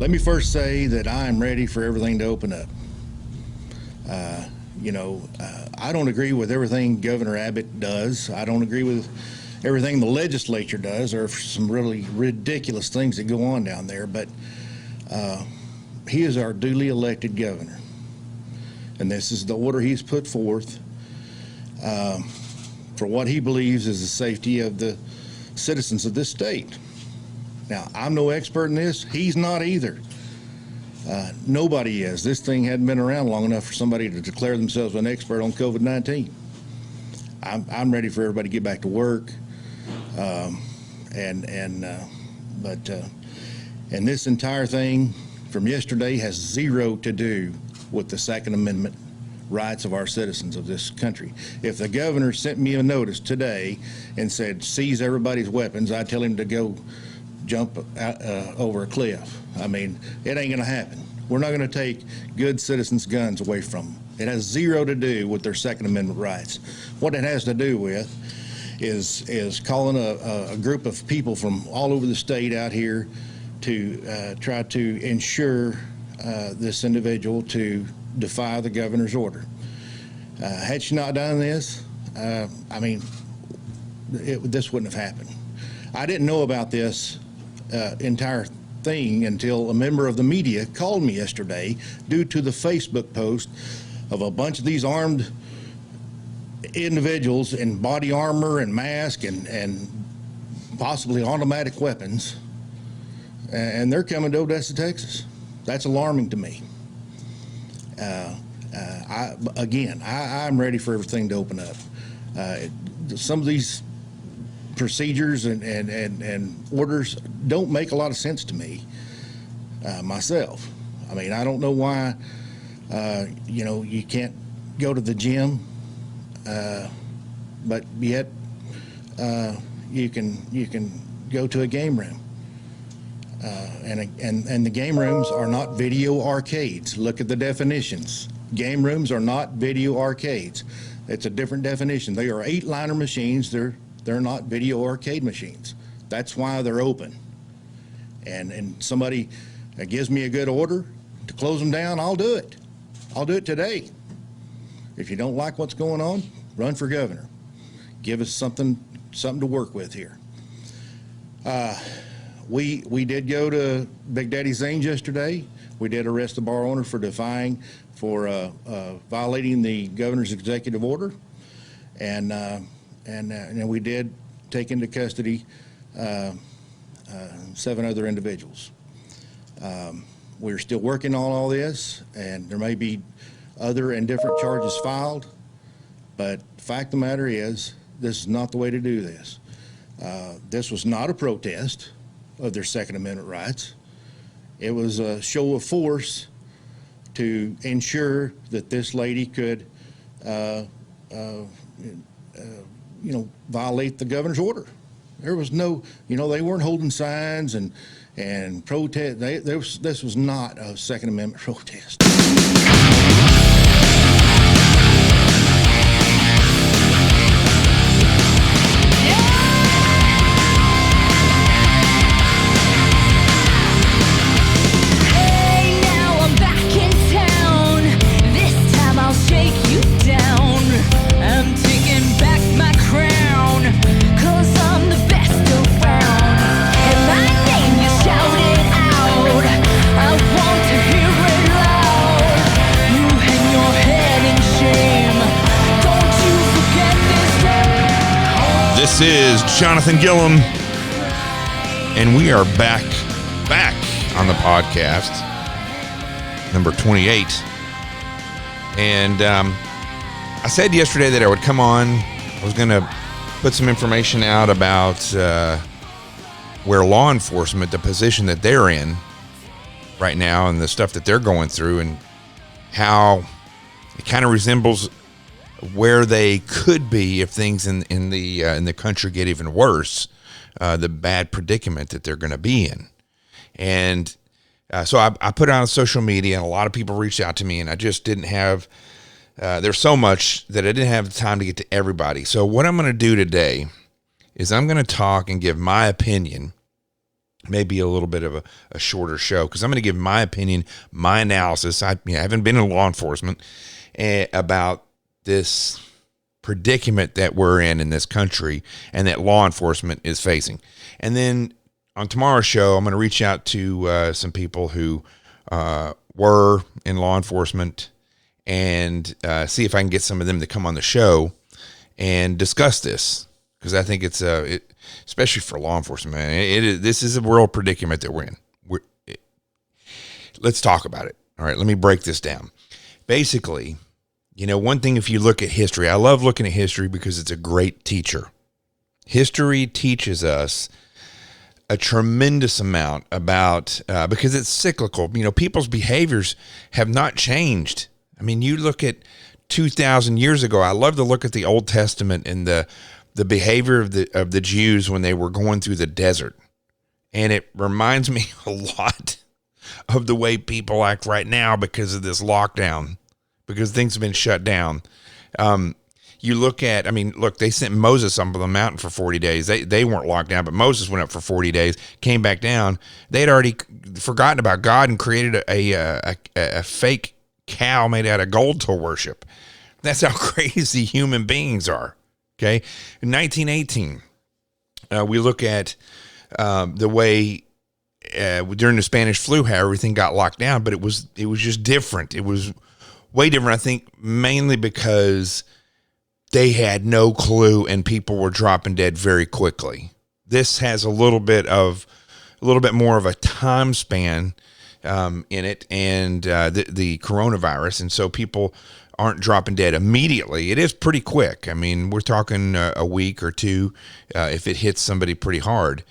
Let me first say that I'm ready for everything to open up. I don't agree with everything Governor Abbott does. I don't agree with everything the legislature does. There are some really ridiculous things that go on down there, but he is our duly elected governor. And this is the order he's put forth for what he believes is the safety of the citizens of this state. Now, I'm no expert in this. He's not either. Nobody is. This thing hadn't been around long enough for somebody to declare themselves an expert on COVID-19. I'm ready for everybody to get back to work. And this entire thing from yesterday has zero to do with the Second Amendment rights of our citizens of this country. If the governor sent me a notice today and said, seize everybody's weapons, I'd tell him to go jump over a cliff. I mean, it ain't gonna happen. We're not gonna take good citizens' guns away from them. It has zero to do with their Second Amendment rights. What it has to do with is calling a group of people from all over the state out here to try to ensure this individual to defy the governor's order. Had she not done this, this wouldn't have happened. I didn't know about this entire thing until a member of the media called me yesterday due to the Facebook post of a bunch of these armed individuals in body armor and mask and possibly automatic weapons, and they're coming to Odessa, Texas. That's alarming to me. I'm ready for everything to open up. Some of these procedures and orders don't make a lot of sense to me myself. I mean, I don't know why you can't go to the gym, but yet you can go to a game room. And the game rooms are not video arcades. Look at the definitions. Game rooms are not video arcades. It's a different definition. They are 8-liner machines. They're not video arcade machines. That's why they're open. And somebody gives me a good order to close them down, I'll do it. I'll do it today. If you don't like what's going on, run for governor. Give us something to work with here. We did go to Big Daddy Zane's yesterday. We did arrest the bar owner for violating the governor's executive order, and we did take into custody 7 other individuals. We're still working on all this, and there may be other and different charges filed, but the fact of the matter is, this is not the way to do this. This was not a protest of their Second Amendment rights. It was a show of force to ensure that this lady could, violate the governor's order. There was no, they weren't holding signs and protest. This was not a Second Amendment protest. This is Jonathan Gilliam, and we are back on the podcast, number 28. And I said yesterday that I would come on. I was going to put some information out about where law enforcement, the position that they're in right now, and the stuff that they're going through, and how it kind of resembles where they could be if things in the country get even worse, the bad predicament that they're going to be in. And so I put it on social media, and a lot of people reached out to me, and I just didn't have, there's so much that I didn't have the time to get to everybody. So what I'm going to do today is I'm going to talk and give my opinion maybe a little bit of a shorter show, because I'm going to give my opinion, my analysis. I haven't been in law enforcement about this predicament that we're in this country and that law enforcement is facing. And then on tomorrow's show, I'm going to reach out to some people who were in law enforcement and see if I can get some of them to come on the show and discuss this, because I think it's especially for law enforcement, man. This is a world predicament that we're in. Let's talk about it. All right, let me break this down. Basically, one thing, if you look at history, I love looking at history because it's a great teacher. History teaches us a tremendous amount about, because it's cyclical. People's behaviors have not changed. I mean, you look at 2,000 years ago. I love to look at the Old Testament and the behavior of the Jews when they were going through the desert. And it reminds me a lot of the way people act right now because of this lockdown, because things have been shut down. You look at, they sent Moses up on the mountain for 40 days. They weren't locked down, but Moses went up for 40 days, came back down. They had already forgotten about God and created a fake cow made out of gold to worship. That's how crazy human beings are. Okay. In 1918, we look at the way during the Spanish flu, how everything got locked down, but it was just different. It was way different, I think, mainly because they had no clue and people were dropping dead very quickly. This has a little bit more of a time span in it, and the coronavirus, and so people aren't dropping dead immediately. It is pretty quick. We're talking a week or two if it hits somebody pretty hard.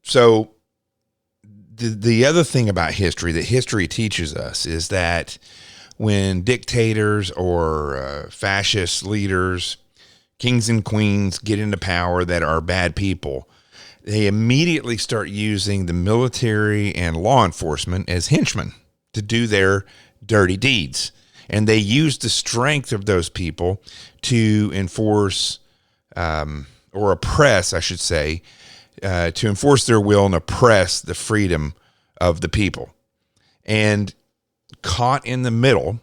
So the other thing about history that history teaches us is that when dictators or fascist leaders, kings and queens get into power that are bad people, they immediately start using the military and law enforcement as henchmen to do their dirty deeds. And they use the strength of those people to enforce or oppress, I should say, to enforce their will and oppress the freedom of the people. And caught in the middle,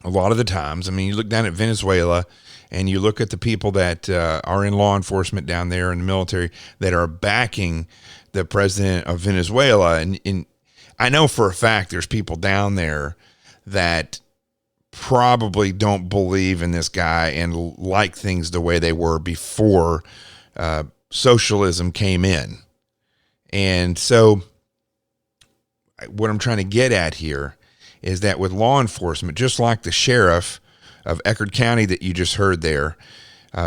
a lot of the times, you look down at Venezuela and you look at the people that are in law enforcement down there in the military that are backing the president of Venezuela. And I know for a fact there's people down there that probably don't believe in this guy and like things the way they were before socialism came in. And so what I'm trying to get at here is that with law enforcement, just like the sheriff of Eckerd County that you just heard there,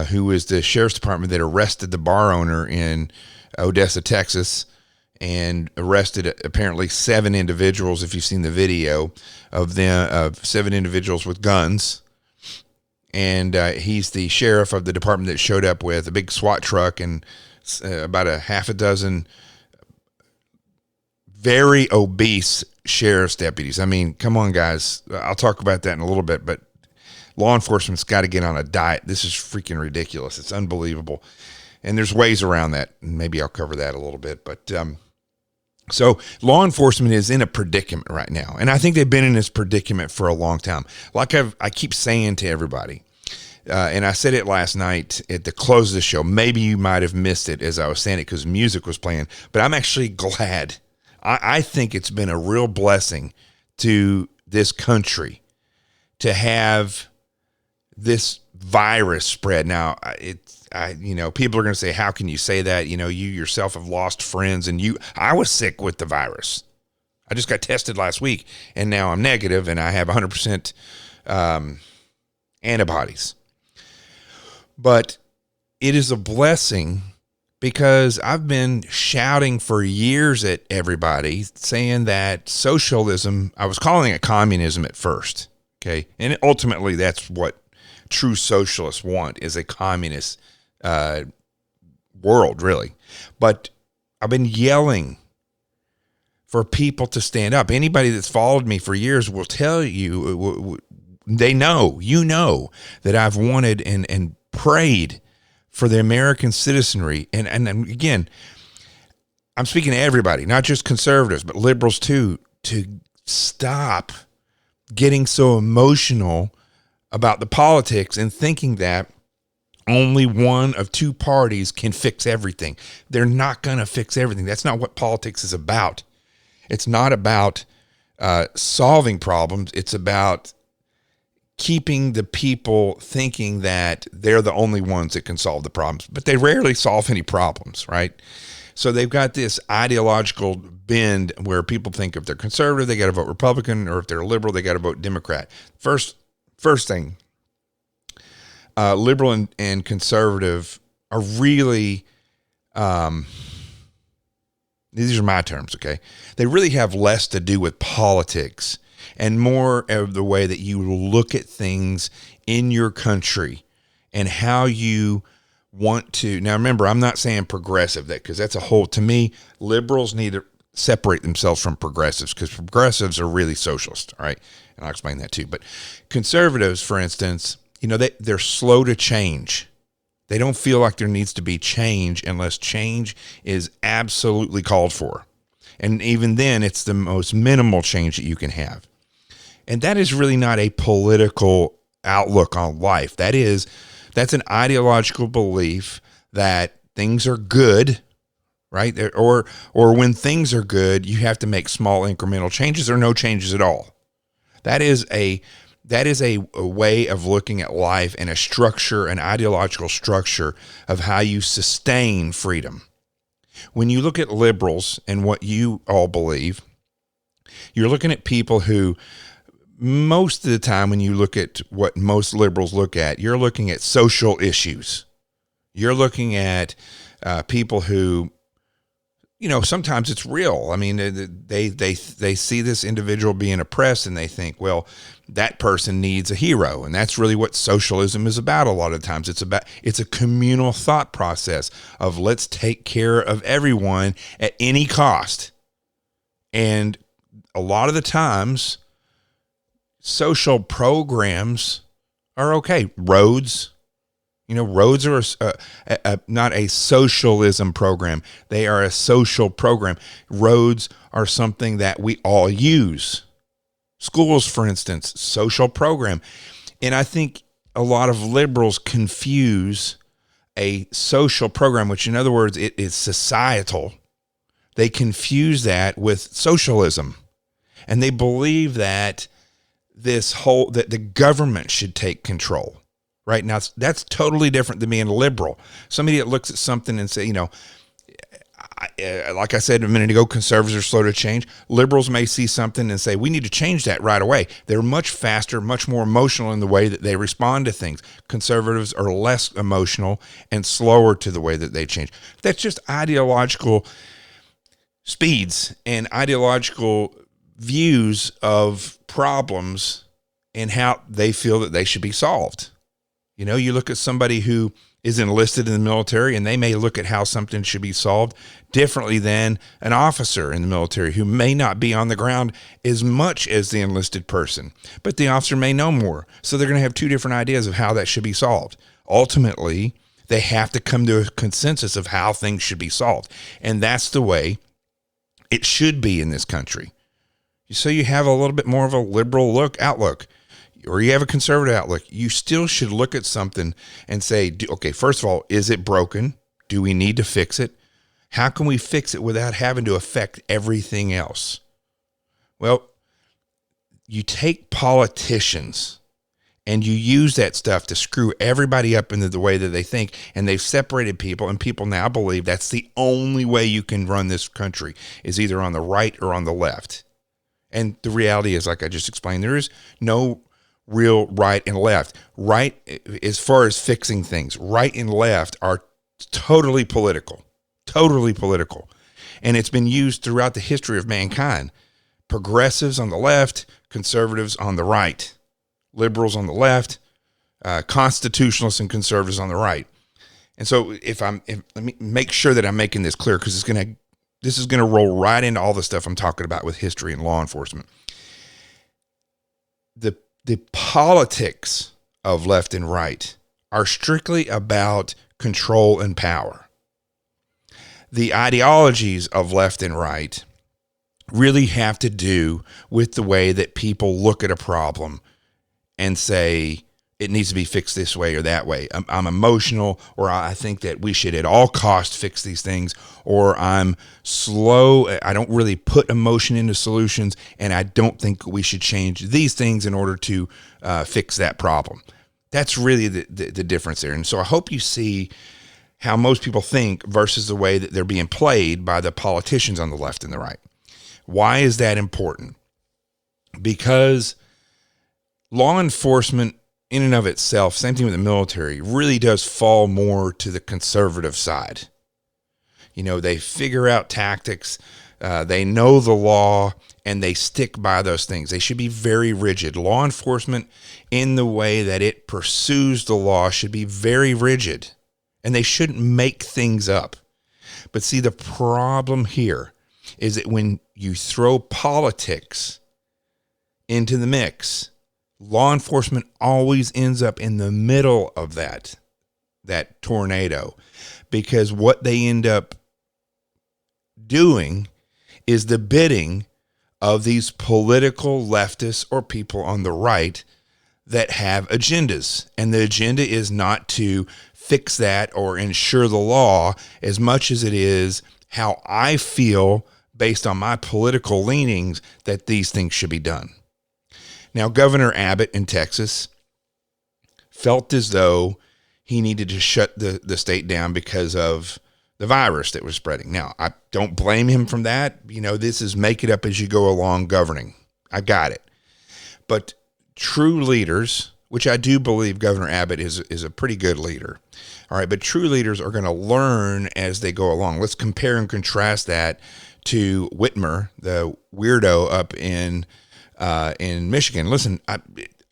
who is the sheriff's department that arrested the bar owner in Odessa, Texas, and arrested apparently 7 individuals, if you've seen the video of them, of 7 individuals with guns. And he's the sheriff of the department that showed up with a big SWAT truck and about a half a dozen very obese sheriff's deputies. Come on, guys. I'll talk about that in a little bit, but law enforcement's got to get on a diet. This is freaking ridiculous. It's unbelievable. And there's ways around that. And maybe I'll cover that a little bit. But so law enforcement is in a predicament right now. And I think they've been in this predicament for a long time. Like I keep saying to everybody, and I said it last night at the close of the show. Maybe you might have missed it as I was saying it because music was playing. But I'm actually glad. I think it's been a real blessing to this country to have this virus spread. Now, people are going to say, how can you say that? You yourself have lost friends, and I was sick with the virus. I just got tested last week, and now I'm negative, and I have 100% antibodies. But it is a blessing because I've been shouting for years at everybody saying that socialism, I was calling it communism at first, okay? And ultimately that's what true socialists want, is a communist world, really. But I've been yelling for people to stand up. Anybody that's followed me for years will tell you, they know, that I've wanted and prayed for the American citizenry. And again, I'm speaking to everybody, not just conservatives, but liberals too, to stop getting so emotional about the politics and thinking that only one of two parties can fix everything. They're not going to fix everything. That's not what politics is about. It's not about solving problems. It's about keeping the people thinking that they're the only ones that can solve the problems, but they rarely solve any problems, right? So they've got this ideological bend where people think if they're conservative, they got to vote Republican, or if they're liberal, they got to vote Democrat. First thing, liberal and conservative are really, these are my terms, okay? They really have less to do with politics and more of the way that you look at things in your country and how you want to. Now, remember, I'm not saying progressive, because that's a whole, to me, liberals need to separate themselves from progressives, because progressives are really socialist, all right? And I'll explain that too. But conservatives, for instance, they're slow to change. They don't feel like there needs to be change unless change is absolutely called for. And even then, it's the most minimal change that you can have. And that is really not a political outlook on life. That's an ideological belief that things are good, right? Or when things are good, you have to make small incremental changes or no changes at all. That is a way of looking at life and a structure, an ideological structure of how you sustain freedom. When you look at liberals and what you all believe, you're looking at people who, most of the time when you look at what most liberals look at, you're looking at social issues. You're looking at people who, sometimes it's real. I mean, they see this individual being oppressed and they think, well, that person needs a hero. And that's really what socialism is about a lot of times. It's a communal thought process of let's take care of everyone at any cost. And a lot of the times, social programs are okay. Roads are not a socialism program. They are a social program. Roads are something that we all use. Schools, for instance, social program. And I think a lot of liberals confuse a social program, which in other words, it is societal. They confuse that with socialism. And they believe that that the government should take control. Right now, that's totally different than being liberal. Somebody that looks at something and say, like I said a minute ago, conservatives are slow to change. Liberals may see something and say, we need to change that right away. They're much faster, much more emotional in the way that they respond to things. Conservatives are less emotional and slower to the way that they change. That's just ideological speeds and ideological views of problems and how they feel that they should be solved. You look at somebody who is enlisted in the military and they may look at how something should be solved differently than an officer in the military who may not be on the ground as much as the enlisted person, but the officer may know more. So they're going to have two different ideas of how that should be solved. Ultimately, they have to come to a consensus of how things should be solved. And that's the way it should be in this country. So you have a little bit more of a liberal outlook. Or you have a conservative outlook, you still should look at something and say, okay, first of all, is it broken? Do we need to fix it? How can we fix it without having to affect everything else? Well, you take politicians and you use that stuff to screw everybody up into the way that they think, and they've separated people, and people now believe that's the only way you can run this country is either on the right or on the left. And the reality is, like I just explained, there is no real right and left. Right, as far as fixing things, right and left are totally political. And it's been used throughout the history of mankind. Progressives on the left, conservatives on the right, liberals on the left, constitutionalists and conservatives on the right. And so let me make sure that I'm making this clear, because this is going to roll right into all the stuff I'm talking about with history and law enforcement. The politics of left and right are strictly about control and power. the ideologies of left and right really have to do with the way that people look at a problem and say it needs to be fixed this way or that way. I'm emotional, or I think that we should at all costs fix these things, or I'm slow. I don't really put emotion into solutions, and I don't think we should change these things in order to fix that problem. That's really the difference there. And so I hope you see how most people think versus the way that they're being played by the politicians on the left and the right. Why is that important? Because law enforcement in and of itself, same thing with the military, really does fall more to the conservative side. You know, they figure out tactics, they know the law, and they stick by those things. They should be very rigid. Law enforcement, in the way that it pursues the law, should be very rigid, and they shouldn't make things up. But see, the problem here is that when you throw politics into the mix, law enforcement always ends up in the middle of that tornado, because what they end up doing is the bidding of these political leftists or people on the right that have agendas. And the agenda is not to fix that or ensure the law as much as it is how I feel based on my political leanings that these things should be done. Now, Governor Abbott in Texas felt as though he needed to shut the state down because of the virus that was spreading. Now, I don't blame him from that. You know, this is make it up as you go along governing. I got it. But true leaders, which I do believe Governor Abbott is a pretty good leader. All right, but true leaders are going to learn as they go along. Let's compare and contrast that to Whitmer, the weirdo up in Michigan. Listen,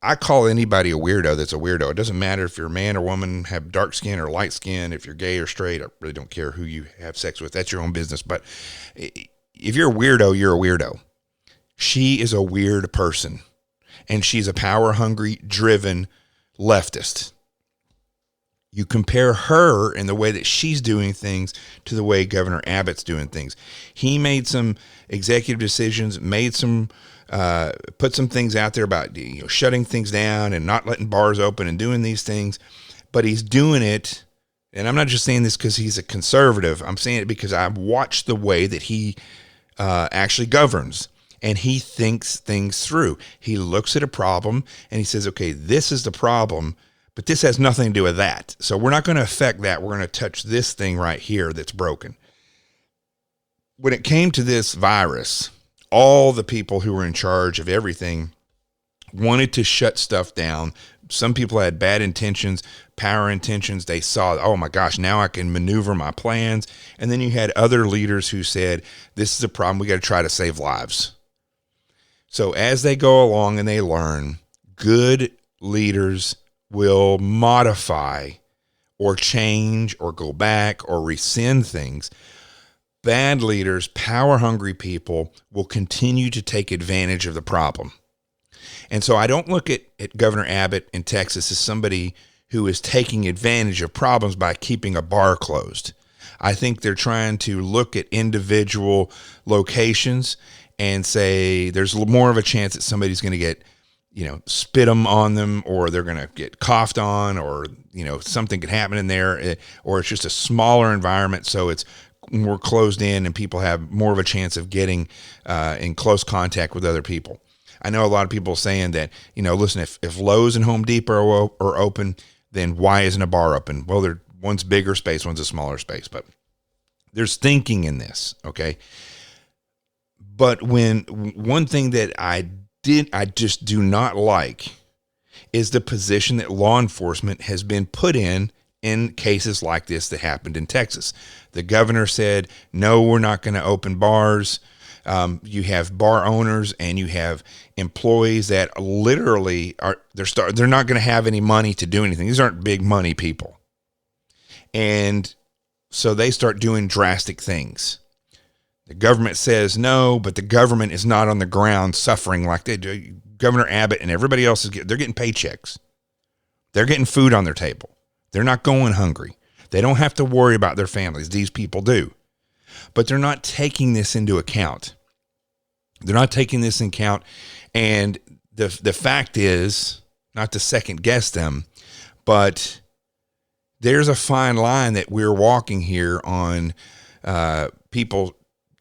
I call anybody a weirdo that's a weirdo. It doesn't matter if you're a man or woman, have dark skin or light skin, if you're gay or straight. I really don't care who you have sex with. That's your own business. But if you're a weirdo, you're a weirdo. She is a weird person, and she's a power-hungry, driven leftist. You compare her and the way that she's doing things to the way Governor Abbott's doing things. He made some executive decisions, put some things out there about shutting things down and not letting bars open and doing these things, but he's doing it. And I'm not just saying this because he's a conservative. I'm saying it because I've watched the way that he actually governs, and he thinks things through. He looks at a problem and he says, okay, this is the problem, but this has nothing to do with that. So we're not going to affect that. We're going to touch this thing right here that's broken. When it came to this virus, all the people who were in charge of everything wanted to shut stuff down. Some people had bad intentions, power intentions. They saw, oh my gosh, now I can maneuver my plans. And then you had other leaders who said, this is a problem. We got to try to save lives. So as they go along and they learn, good leaders will modify or change or go back or rescind things. Bad leaders, power-hungry people will continue to take advantage of the problem. And so I don't look at Governor Abbott in Texas as somebody who is taking advantage of problems by keeping a bar closed. I think they're trying to look at individual locations and say there's more of a chance that somebody's going to get, spit on them, or they're going to get coughed on, or, something could happen in there, or it's just a smaller environment. So it's more closed in and people have more of a chance of getting in close contact with other people. I know a lot of people saying that, listen, if Lowe's and Home Depot are open, then why isn't a bar open? Well, one's bigger space, one's a smaller space, but there's thinking in this, okay? But one thing that I just do not like is the position that law enforcement has been put in cases like this that happened in Texas. The governor said, no, we're not going to open bars. You have bar owners and you have employees that literally they're not going to have any money to do anything. These aren't big money people. And so they start doing drastic things. The government says no, but the government is not on the ground suffering like they do. Governor Abbott and everybody else they're getting paychecks. They're getting food on their table. They're not going hungry. They don't have to worry about their families. These people do. But they're not taking this into account. They're not taking this into account. And the fact is, not to second guess them, but there's a fine line that we're walking here on people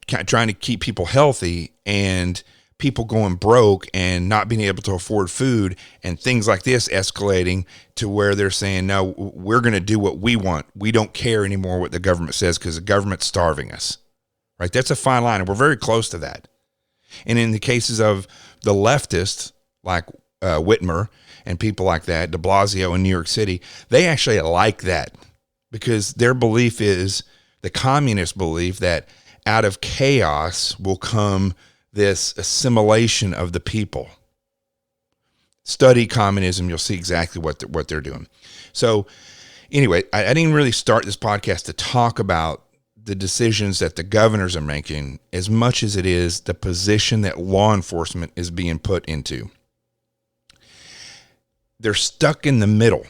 trying to keep people healthy and people going broke and not being able to afford food and things like this escalating to where they're saying, no, we're going to do what we want. We don't care anymore what the government says because the government's starving us, right? That's a fine line, and we're very close to that. And in the cases of the leftists, like Whitmer and people like that, de Blasio in New York City, they actually like that because their belief is the communist belief that out of chaos will come this assimilation of the people. Study communism, you'll see exactly what they're doing. So anyway, I didn't really start this podcast to talk about the decisions that the governors are making as much as it is the position that law enforcement is being put into. They're stuck in the middle.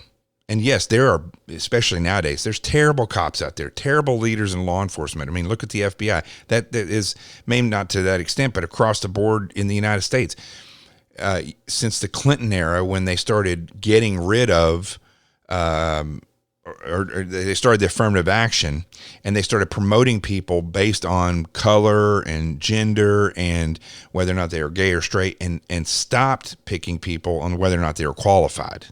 And yes, there are, especially nowadays, there's terrible cops out there, terrible leaders in law enforcement. I mean, look at the FBI. That is maybe not to that extent, but across the board in the United States. Since the Clinton era, when they started getting rid of, or they started the affirmative action, and they started promoting people based on color and gender and whether or not they were gay or straight, and stopped picking people on whether or not they were qualified.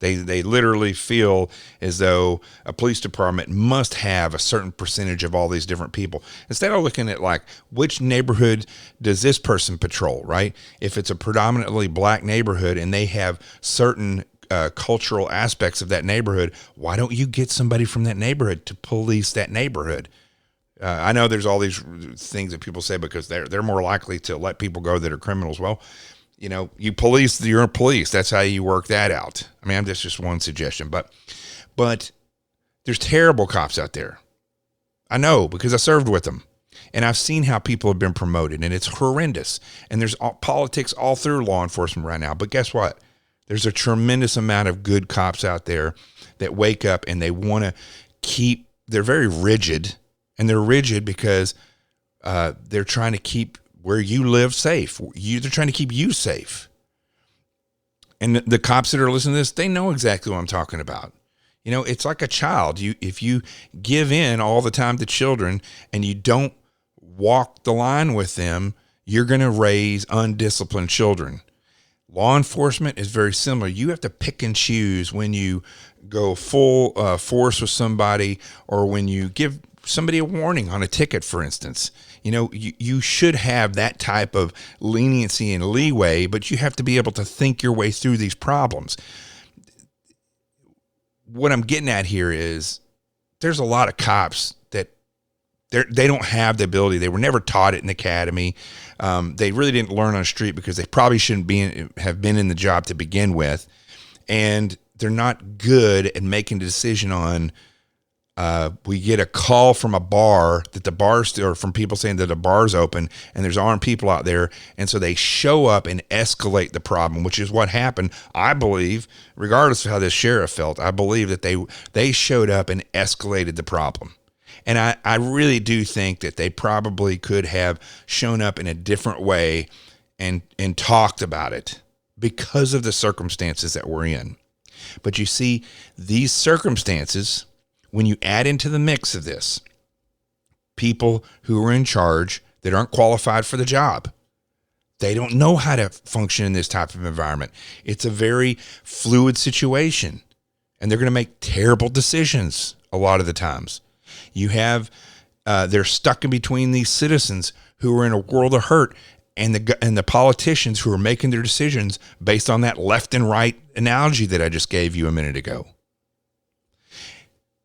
They literally feel as though a police department must have a certain percentage of all these different people. Instead of looking at like, which neighborhood does this person patrol, right? If it's a predominantly black neighborhood and they have certain cultural aspects of that neighborhood, why don't you get somebody from that neighborhood to police that neighborhood? I know there's all these things that people say because they're more likely to let people go that are criminals. Well, you know, you police your police. That's how you work that out. I mean, that's just one suggestion, but there's terrible cops out there. I know because I served with them, and I've seen how people have been promoted, and it's horrendous. And there's politics all through law enforcement right now. But guess what? There's a tremendous amount of good cops out there that wake up and they want to they're very rigid, and they're rigid because they're trying to keep where you live safe. They're trying to keep you safe. And the cops that are listening to this, they know exactly what I'm talking about. You know, it's like a child. If you give in all the time to children and you don't walk the line with them, you're going to raise undisciplined children. Law enforcement is very similar. You have to pick and choose when you go full force with somebody, or when you give somebody a warning on a ticket, for instance. You know, you should have that type of leniency and leeway, but you have to be able to think your way through these problems. What I'm getting at here is there's a lot of cops that they don't have the ability. They were never taught it in the academy. They really didn't learn on the street because they probably shouldn't have been in the job to begin with. And they're not good at making a decision on, we get a call from a bar that the bar's, or from people saying that the bar's open and there's armed people out there. And so they show up and escalate the problem, which is what happened. I believe, regardless of how this sheriff felt, I believe that they showed up and escalated the problem. And I really do think that they probably could have shown up in a different way and talked about it because of the circumstances that we're in. But you see, these circumstances, when you add into the mix of this, people who are in charge that aren't qualified for the job, they don't know how to function in this type of environment. It's a very fluid situation, and they're going to make terrible decisions a lot of the times. You have, they're stuck in between these citizens who are in a world of hurt, and the politicians who are making their decisions based on that left and right analogy that I just gave you a minute ago.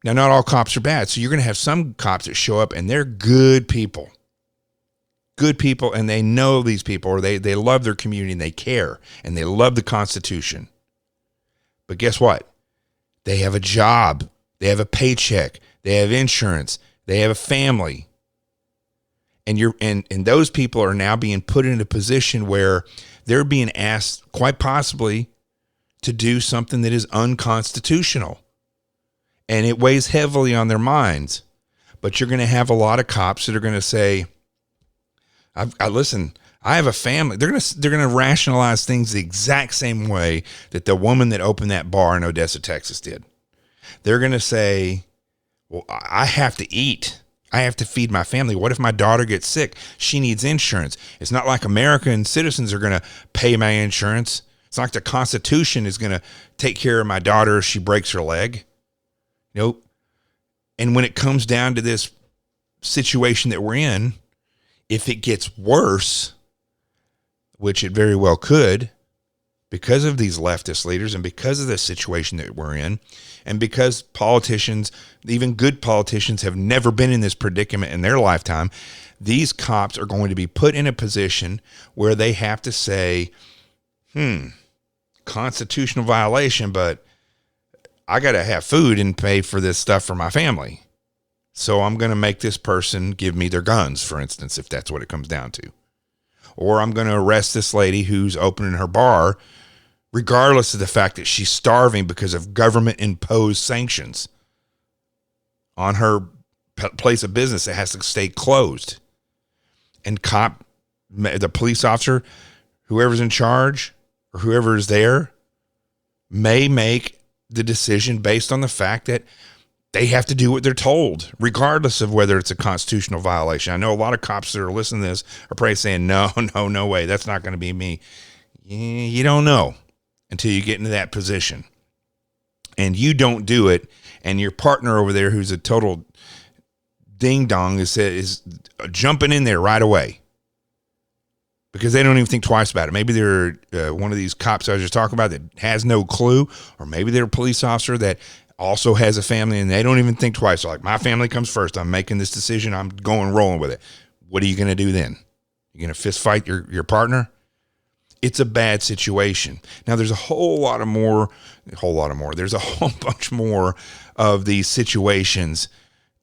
Now, not all cops are bad. So you're going to have some cops that show up and they're good people, and they know these people, or they love their community and they care and they love the Constitution. But guess what? They have a job. They have a paycheck. They have insurance. They have a family. And those people are now being put in a position where they're being asked, quite possibly, to do something that is unconstitutional. And it weighs heavily on their minds. But you're going to have a lot of cops that are going to say, listen, I have a family. They're going to rationalize things the exact same way that the woman that opened that bar in Odessa, Texas did. They're going to say, well, I have to eat. I have to feed my family. What if my daughter gets sick? She needs insurance. It's not like American citizens are going to pay my insurance. It's not like the Constitution is going to take care of my daughter if she breaks her leg. Nope. And when it comes down to this situation that we're in, if it gets worse, which it very well could, because of these leftist leaders and because of the situation that we're in, and because politicians, even good politicians, have never been in this predicament in their lifetime, these cops are going to be put in a position where they have to say, constitutional violation, but I got to have food and pay for this stuff for my family. So I'm going to make this person give me their guns, for instance, if that's what it comes down to. Or I'm going to arrest this lady who's opening her bar, regardless of the fact that she's starving because of government-imposed sanctions on her place of business that has to stay closed. And the police officer, whoever's in charge or whoever is there, may make the decision based on the fact that they have to do what they're told, regardless of whether it's a constitutional violation. I know a lot of cops that are listening to this are probably saying, no way, that's not going to be me. You don't know until you get into that position. And you don't do it, and your partner over there, who's a total ding-dong, is jumping in there right away because they don't even think twice about it. Maybe they're one of these cops I was just talking about that has no clue, or maybe they're a police officer that also has a family and they don't even think twice. They're like, my family comes first. I'm making this decision. I'm rolling with it. What are you going to do then? You're going to fist fight your partner? It's a bad situation. Now, there's a whole bunch more of these situations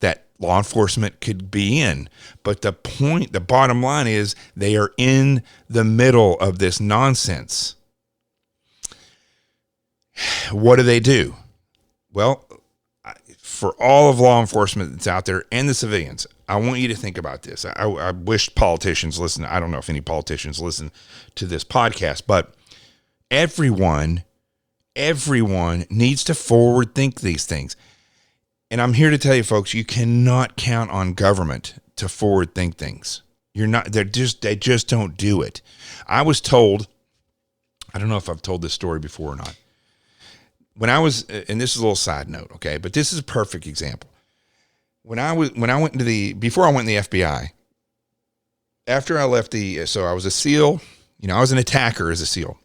that law enforcement could be in. But the bottom line is they are in the middle of this nonsense. What do? Well, for all of law enforcement that's out there and the civilians, I want you to think about this. I wish politicians listen. I don't know if any politicians listen to this podcast, but everyone needs to forward think these things. And I'm here to tell you, folks, you cannot count on government to forward think things. They just don't do it. I was told, I don't know if I've told this story before or not. When I was, and this is a little side note, okay, but this is a perfect example. Before I went in the FBI, after I left so I was a SEAL, I was an attacker as a SEAL.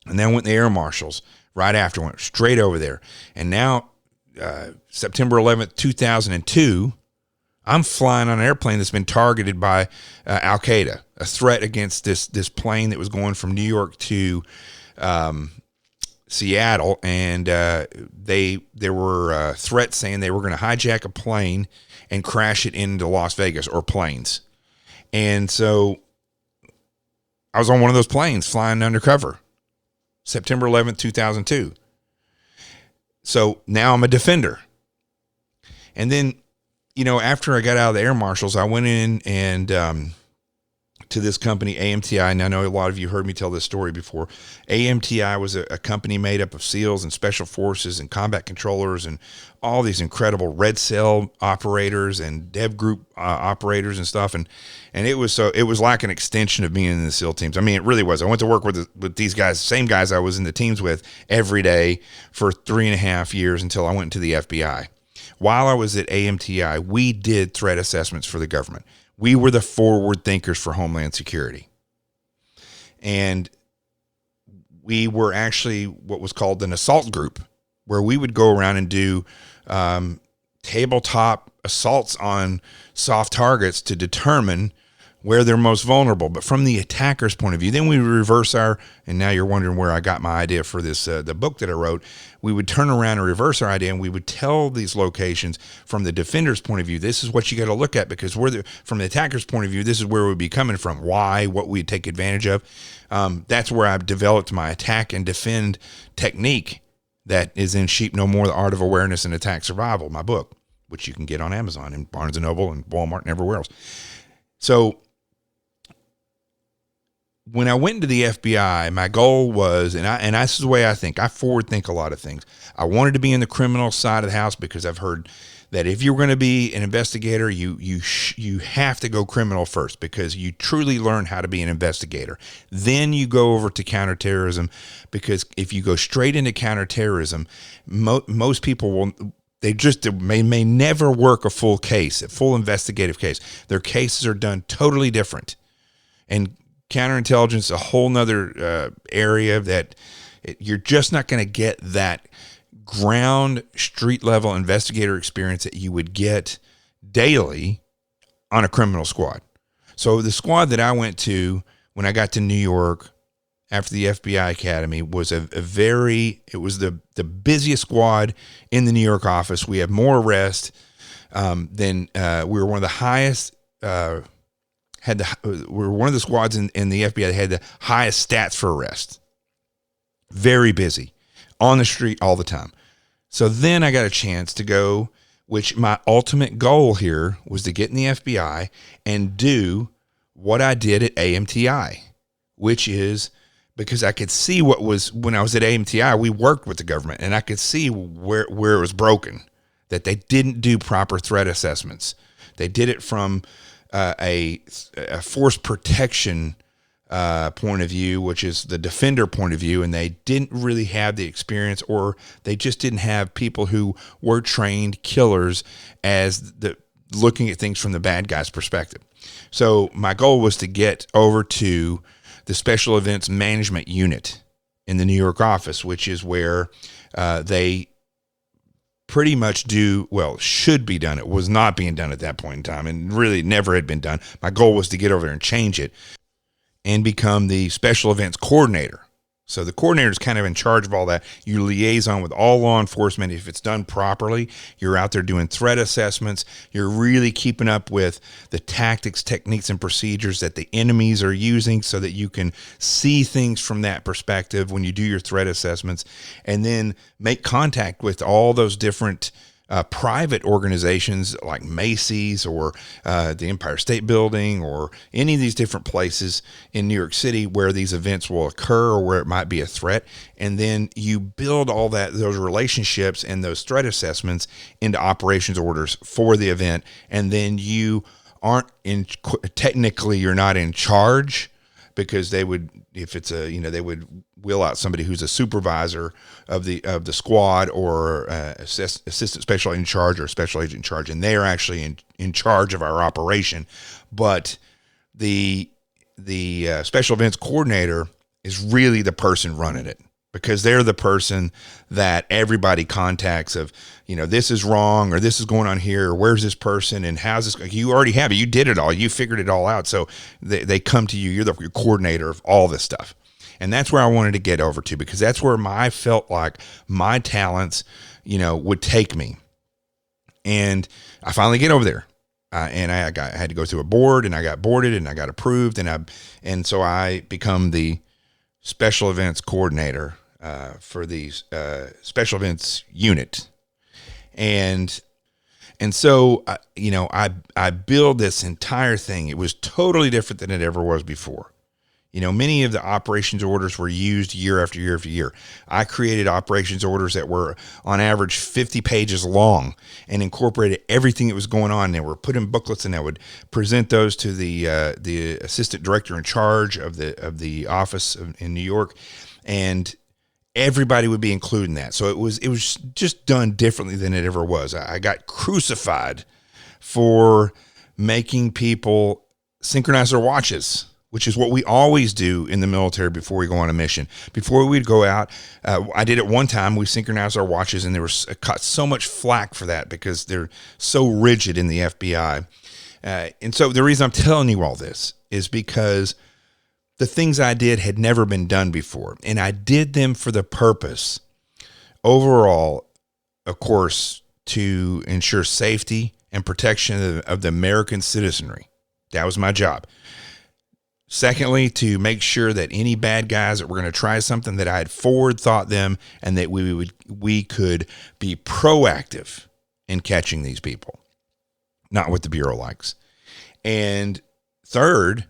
And then I went in the Air Marshals right after, went straight over there. And now, September 11th, 2002, I'm flying on an airplane that's been targeted by Al-Qaeda, a threat against this plane that was going from New York to Seattle, and there were threats saying they were going to hijack a plane and crash it into Las Vegas, or planes. And so I was on one of those planes flying undercover, September 11th, 2002. So now I'm a defender. And then, after I got out of the Air Marshals, I went in and to this company, AMTI, and I know a lot of you heard me tell this story before. AMTI was a company made up of SEALs and Special Forces and combat controllers and all these incredible red cell operators and dev group operators and stuff. And it was like an extension of being in the SEAL teams. I mean, it really was. I went to work with these guys, same guys I was in the teams with every day for 3.5 years until I went to the FBI. While I was at AMTI, we did threat assessments for the government. We were the forward thinkers for Homeland Security. And we were actually what was called an assault group, where we would go around and do tabletop assaults on soft targets to determine where they're most vulnerable. But from the attacker's point of view, then we reverse and now you're wondering where I got my idea for this, the book that I wrote. We would turn around and reverse our idea, and we would tell these locations from the defender's point of view, this is what you got to look at, because from the attacker's point of view, this is where we'd be coming from, why, what we'd take advantage of. That's where I've developed my attack and defend technique that is in Sheep No More, The Art of Awareness and Attack Survival, my book. which you can get on Amazon and Barnes & Noble and Walmart and everywhere else. So when I went into the FBI, my goal was, and this is the way I think. I forward think a lot of things. I wanted to be in the criminal side of the house because I've heard that if you're going to be an investigator, you have to go criminal first because you truly learn how to be an investigator. Then you go over to counterterrorism, because if you go straight into counterterrorism, most people may never work a full investigative case. Their cases are done totally different. And counterintelligence, a whole nother area that you're just not going to get that ground street level investigator experience that you would get daily on a criminal squad. So the squad that I went to when I got to New York after the FBI Academy was it was the busiest squad in the New York office. We had more arrests than we were one of the highest. We were one of the squads in the FBI that had the highest stats for arrests. Very busy, on the street all the time. So then I got a chance to go, which my ultimate goal here was to get in the FBI and do what I did at AMTI, which is because I could see what was, when I was at AMTI, we worked with the government and I could see where it was broken, that they didn't do proper threat assessments. They did it from a force protection point of view, which is the defender point of view, and they didn't really have the experience, or they just didn't have people who were trained killers as looking at things from the bad guy's perspective. So my goal was to get over to the Special Events Management Unit in the New York office, which is where they pretty much should be done. It was not being done at that point in time, and really never had been done. My goal was to get over there and change it and become the special events coordinator. So the coordinator is kind of in charge of all that. You liaison with all law enforcement. If it's done properly, you're out there doing threat assessments. You're really keeping up with the tactics, techniques, and procedures that the enemies are using so that you can see things from that perspective when you do your threat assessments, and then make contact with all those different private organizations like Macy's or the Empire State Building or any of these different places in New York City where these events will occur or where it might be a threat. And then you build all those relationships and those threat assessments into operations orders for the event. And then you technically you're not in charge, because they would, if it's they would wheel out somebody who's a supervisor of the squad or assistant special agent in charge or special agent in charge, and they are actually in charge of our operation. But the special events coordinator is really the person running it, because they're the person that everybody contacts of, this is wrong, or this is going on here, or where's this person, and how's this? You already have it. You did it all. You figured it all out. So they come to you. You're the coordinator of all this stuff. And that's where I wanted to get over to, because that's where I felt like my talents, would take me. And I finally get over there. And I had to go through a board, and I got boarded, and I got approved. And so I become the special events coordinator for the special events unit. And so, I build this entire thing. It was totally different than it ever was before. Many of the operations orders were used year after year after year. I created operations orders that were on average 50 pages long and incorporated everything that was going on. They were put in booklets, and I would present those to the assistant director in charge of the office in New York, and everybody would be included in that. So it was just done differently than it ever was. I got crucified for making people synchronize their watches, which is what we always do in the military before we go on a mission. Before we'd go out, I did it one time. We synchronized our watches, and there was caught so much flack for that because they're so rigid in the FBI. And so the reason I'm telling you all this is because the things I did had never been done before, and I did them for the purpose, overall, of course, to ensure safety and protection of the American citizenry. That was my job. Secondly, to make sure that any bad guys that were going to try something, that I had forward thought them, and that we could be proactive in catching these people, not what the Bureau likes. And third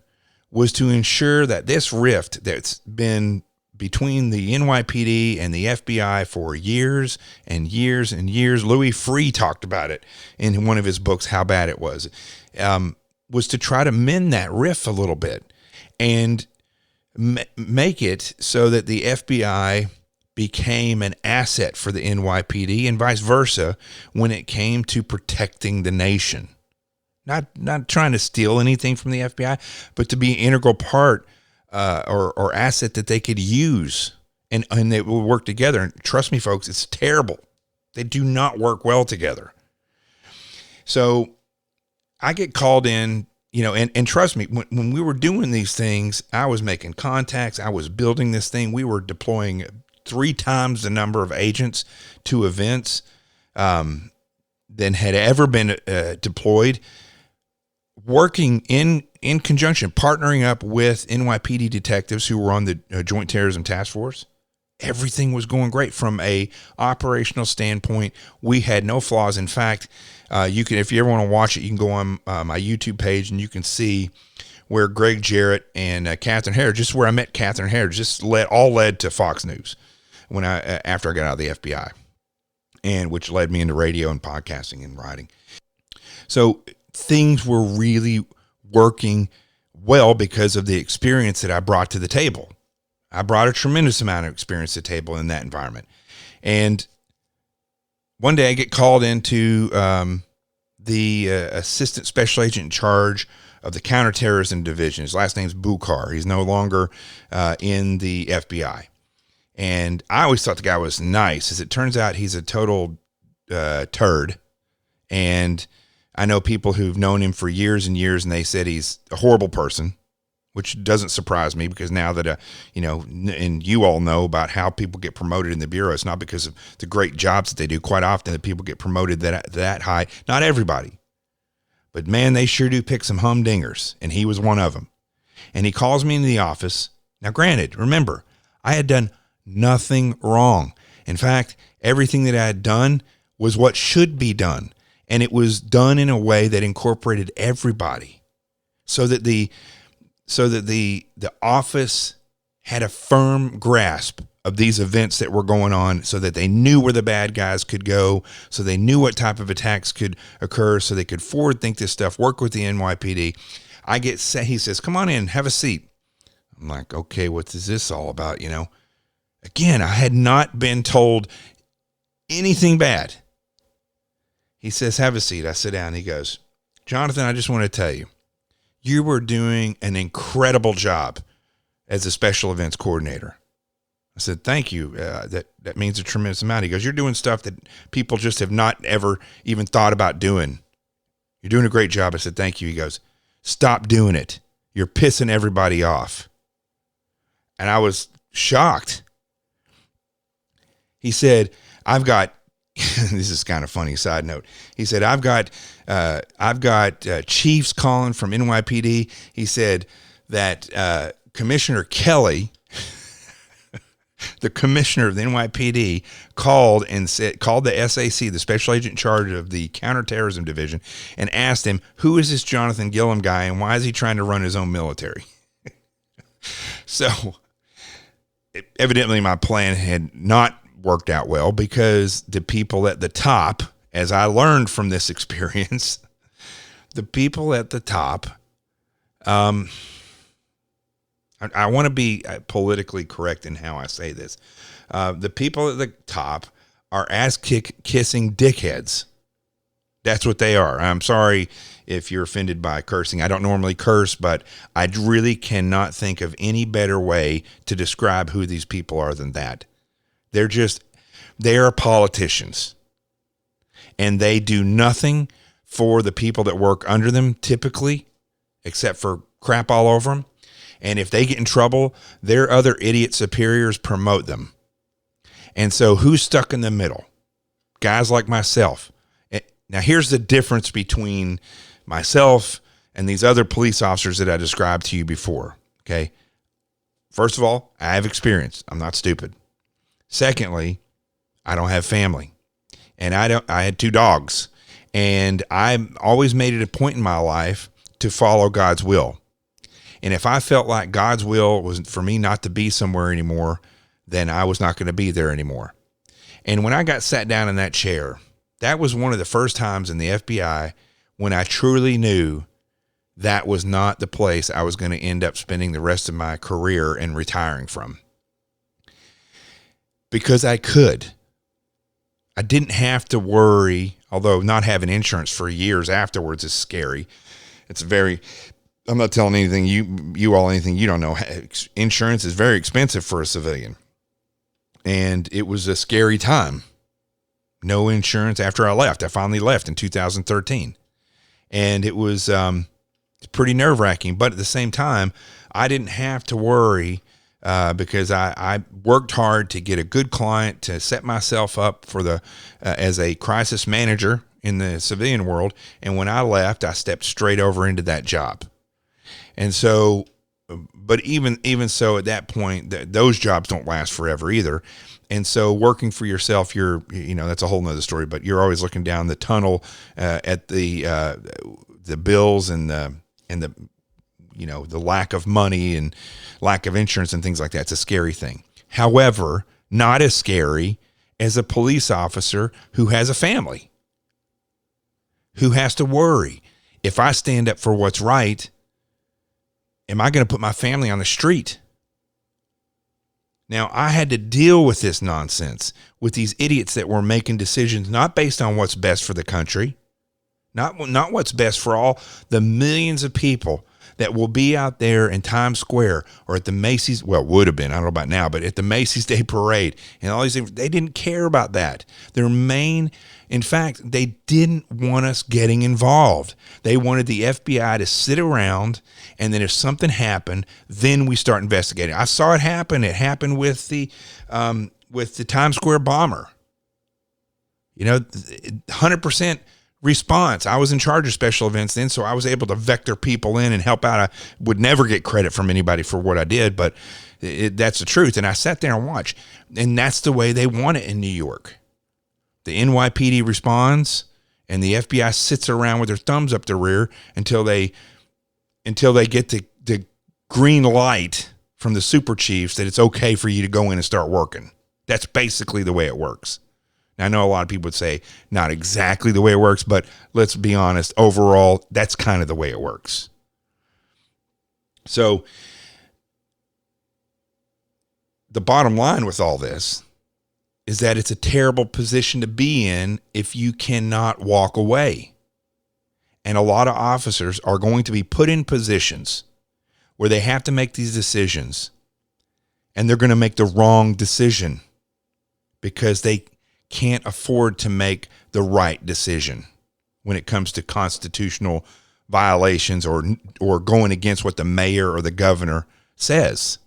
was to ensure that this rift that's been between the NYPD and the FBI for years and years and years, Louis Freeh talked about it in one of his books, how bad it was to try to mend that rift a little bit and make it so that the FBI became an asset for the NYPD and vice versa when it came to protecting the nation. Not trying to steal anything from the FBI, but to be an integral part or asset that they could use and they will work together. And trust me, folks, it's terrible. They do not work well together. So I get called in, and trust me, when we were doing these things, I was making contacts. I was building this thing. We were deploying 3 times the number of agents to events than had ever been deployed, working in conjunction, partnering up with NYPD detectives who were on the Joint Terrorism Task Force. Everything was going great from a operational standpoint. We had no flaws. In fact, you can, if you ever want to watch it, you can go on my YouTube page and you can see where Greg Jarrett and Catherine Herridge, just where I met Catherine Herridge, just led to Fox News after I got out of the FBI, and which led me into radio and podcasting and writing. So things were really working well because of the experience that I brought to the table. I brought a tremendous amount of experience to the table in that environment. And one day I get called into the assistant special agent in charge of the counterterrorism division. His last name's Bukhar. He's no longer in the FBI. And I always thought the guy was nice. As it turns out, he's a total turd. And I know people who've known him for years and years, and they said he's a horrible person, which doesn't surprise me because now that, and you all know about how people get promoted in the Bureau, it's not because of the great jobs that they do. Quite often that people get promoted that high. Not everybody. But man, they sure do pick some humdingers, and he was one of them. And he calls me into the office. Now, granted, remember, I had done nothing wrong. In fact, everything that I had done was what should be done. And it was done in a way that incorporated everybody so that the office had a firm grasp of these events that were going on so that they knew where the bad guys could go, so they knew what type of attacks could occur, so they could forward think this stuff, work with the NYPD. He says, come on in, have a seat. I'm like, okay, what is this all about? Again, I had not been told anything bad. He says, have a seat. I sit down. He goes, Jonathan, I just want to tell you, you were doing an incredible job as a special events coordinator. I said, thank you. That means a tremendous amount. He goes, you're doing stuff that people just have not ever even thought about doing. You're doing a great job. I said, thank you. He goes, stop doing it. You're pissing everybody off. And I was shocked. He said, I've got, this is kind of funny side note. He said, I've got chiefs calling from NYPD. He said that Commissioner Kelly, the commissioner of the NYPD, called the SAC, the special agent in charge of the counterterrorism division, and asked him, who is this Jonathan Gilliam guy and why is he trying to run his own military? So evidently my plan had not worked out well because the people at the top, as I learned from this experience, the people at the top, I want to be politically correct in how I say this. The people at the top are ass-kissing dickheads. That's what they are. I'm sorry if you're offended by cursing. I don't normally curse, but I really cannot think of any better way to describe who these people are than that. They are politicians, and they do nothing for the people that work under them typically, except for crap all over them. And if they get in trouble, their other idiot superiors promote them. And so who's stuck in the middle? Guys like myself. Now here's the difference between myself and these other police officers that I described to you before. Okay. First of all, I have experience. I'm not stupid. Secondly, I don't have family. and I had 2 dogs, and I always made it a point in my life to follow God's will. And if I felt like God's will was for me not to be somewhere anymore, then I was not going to be there anymore. And when I got sat down in that chair, that was one of the first times in the FBI when I truly knew that was not the place I was going to end up spending the rest of my career and retiring from. Because I could. I didn't have to worry, although not having insurance for years afterwards is scary. I'm not telling anything you all anything you don't know. Insurance is very expensive for a civilian. And it was a scary time. No insurance after I left. I finally left in 2013. And it was pretty nerve-wracking. But at the same time, I didn't have to worry because I worked hard to get a good client, to set myself up for as a crisis manager in the civilian world. And when I left, I stepped straight over into that job. And so, but even so, at that point, those jobs don't last forever either. And so working for yourself, that's a whole nother story, but you're always looking down the tunnel at the bills and the lack of money and lack of insurance and things like that. It's a scary thing. However, not as scary as a police officer who has a family, who has to worry. If I stand up for what's right, am I going to put my family on the street? Now, I had to deal with this nonsense, with these idiots that were making decisions not based on what's best for the country, not what's best for all the millions of people that will be out there in Times Square or at the Macy's, well, would have been, I don't know about now, but at the Macy's Day Parade and all these things. They didn't care about that. In fact, they didn't want us getting involved. They wanted the FBI to sit around, and then if something happened, then we start investigating. I saw it happen. It happened with the Times Square bomber. 100% response. I was in charge of special events then, so I was able to vector people in and help out. I would never get credit from anybody for what I did, but that's the truth. And I sat there and watched, and that's the way they want it in New York. The NYPD responds, and the FBI sits around with their thumbs up their rear until they get the green light from the super chiefs that it's okay for you to go in and start working. That's basically the way it works. Now, I know a lot of people would say not exactly the way it works, but let's be honest, overall, that's kind of the way it works. So the bottom line with all this is that it's a terrible position to be in if you cannot walk away. And a lot of officers are going to be put in positions where they have to make these decisions, and they're going to make the wrong decision because they can't afford to make the right decision when it comes to constitutional violations or going against what the mayor or the governor says,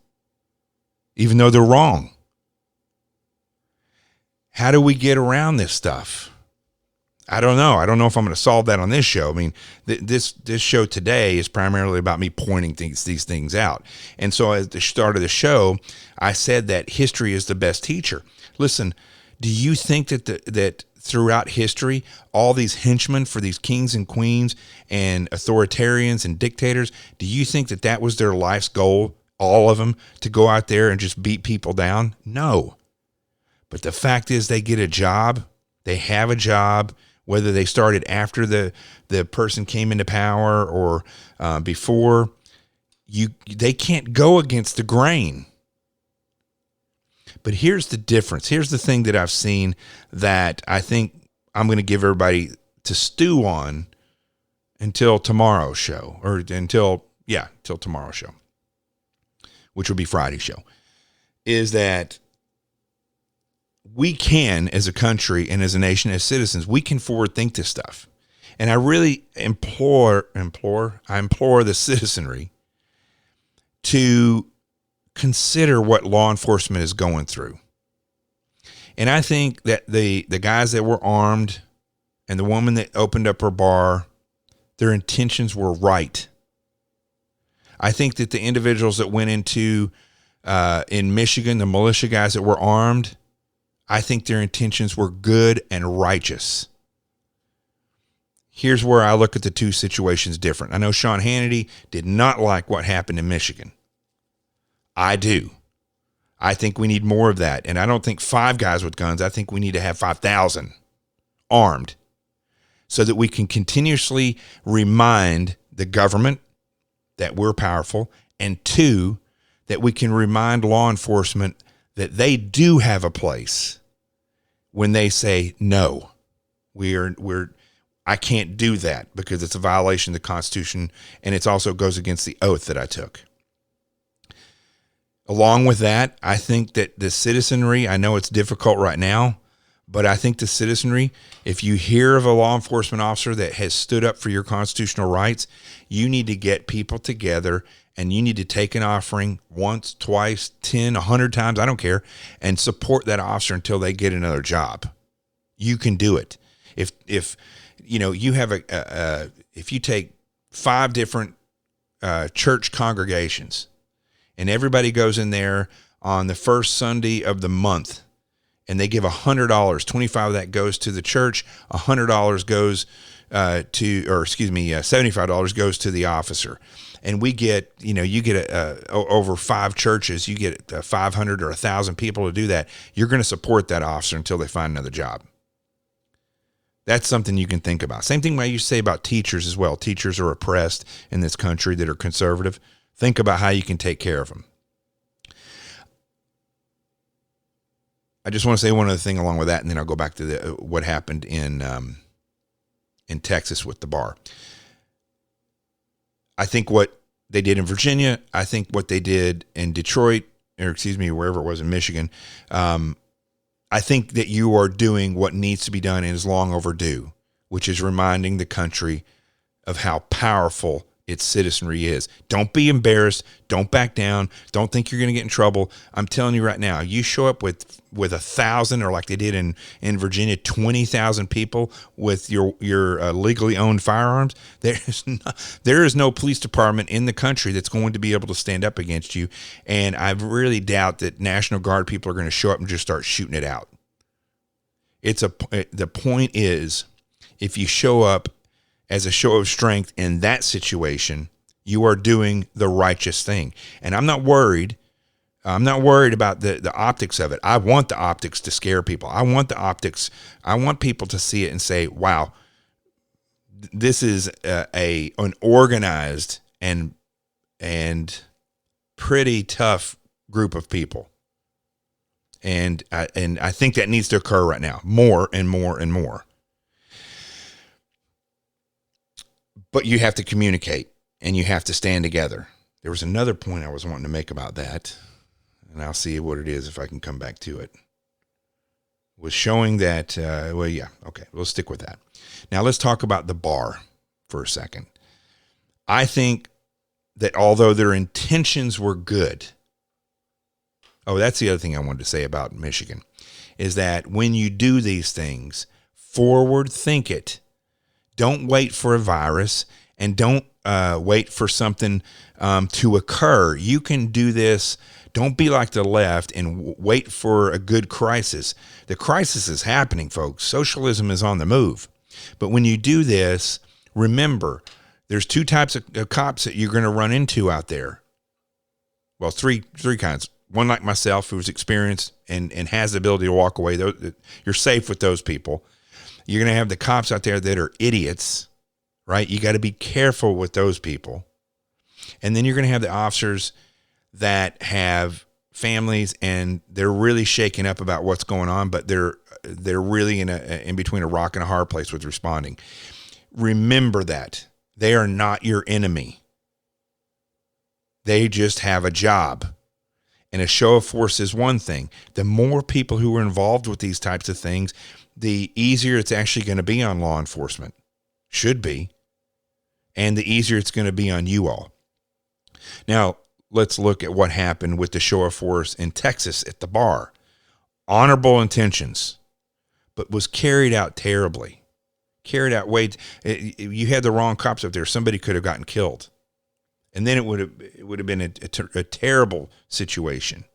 even though they're wrong. How do we get around this stuff? I don't know. I don't know if I'm going to solve that on this show. I mean, this show today is primarily about me pointing these things out. And so at the start of the show, I said that history is the best teacher. Listen, do you think that throughout history, all these henchmen for these kings and queens and authoritarians and dictators, do you think that was their life's goal, all of them, to go out there and just beat people down? No. But the fact is they get a job, they have a job, whether they started after the person came into power or before, they can't go against the grain. But here's the difference. Here's the thing that I've seen that I think I'm going to give everybody to stew on until tomorrow's show, or until tomorrow's show, which will be Friday's show, is that we can, as a country and as a nation, as citizens, we can forward think this stuff. And I really implore the citizenry to consider what law enforcement is going through. And I think that the guys that were armed and the woman that opened up her bar, their intentions were right. I think that the individuals that went into, in Michigan, the militia guys that were armed, I think their intentions were good and righteous. Here's where I look at the two situations different. I know Sean Hannity did not like what happened in Michigan. I do. I think we need more of that. And I don't think 5 guys with guns. I think we need to have 5,000 armed so that we can continuously remind the government that we're powerful, and 2, that we can remind law enforcement that they do have a place when they say, no, I can't do that because it's a violation of the Constitution, and it also goes against the oath that I took. Along with that, I think that the citizenry, I know it's difficult right now, but I think the citizenry, if you hear of a law enforcement officer that has stood up for your constitutional rights, you need to get people together and you need to take an offering once, twice, 10, 100 times, I don't care, and support that officer until they get another job. You can do it. If you know, you have if you take 5 different church congregations and everybody goes in there on the first Sunday of the month and they give $100, 25 of that goes to the church, $100 goes $75 goes to the officer. And we get, you get over 5 churches, you get 500 or 1,000 people to do that. You're going to support that officer until they find another job. That's something you can think about. Same thing I used to say about teachers as well. Teachers are oppressed in this country that are conservative. Think about how you can take care of them. I just want to say one other thing along with that, and then I'll go back to what happened in Texas with the bar. I think what they did in Virginia, I think what they did in Detroit, or wherever it was in Michigan, I think that you are doing what needs to be done and is long overdue, which is reminding the country of how powerful its citizenry is. Don't be embarrassed. Don't back down. Don't think you're going to get in trouble. I'm telling you right now, you show up with 1,000, or like they did in Virginia, 20,000 people with your legally owned firearms. There is no police department in the country that's going to be able to stand up against you. And I really doubt that National Guard people are going to show up and just start shooting it out. The point is, if you show up as a show of strength in that situation, you are doing the righteous thing. And I'm not worried. I'm not worried about the optics of it. I want the optics to scare people. I want the optics. I want people to see it and say, wow, this is an organized and pretty tough group of people. And I think that needs to occur right now, more and more and more. But you have to communicate and you have to stand together. There was another point I was wanting to make about that, and I'll see what it is if I can come back to it. Was showing that, we'll stick with that. Now let's talk about the bar for a second. I think that although their intentions were good, that's the other thing I wanted to say about Michigan, is that when you do these things, forward think it. Don't wait for a virus, and don't wait for something to occur. You can do this. Don't be like the left and wait for a good crisis. The crisis is happening, folks. Socialism is on the move. But when you do this, remember, there's 2 types of cops that you're going to run into out there. Well, three kinds. One like myself, who's experienced and has the ability to walk away. You're safe with those people. You're going to have the cops out there that are idiots, right? You got to be careful with those people. And then you're going to have the officers that have families and they're really shaken up about what's going on, but they're really in between a rock and a hard place with responding. Remember that they are not your enemy. They just have a job. And a show of force is one thing. The more people who are involved with these types of things, the easier it's actually going to be on law enforcement. Should be. And the easier it's going to be on you all. Now, let's look at what happened with the show of force in Texas at the bar. Honorable intentions, but was carried out terribly. Carried out you had the wrong cops up there. Somebody could have gotten killed. And then it would have been a terrible situation.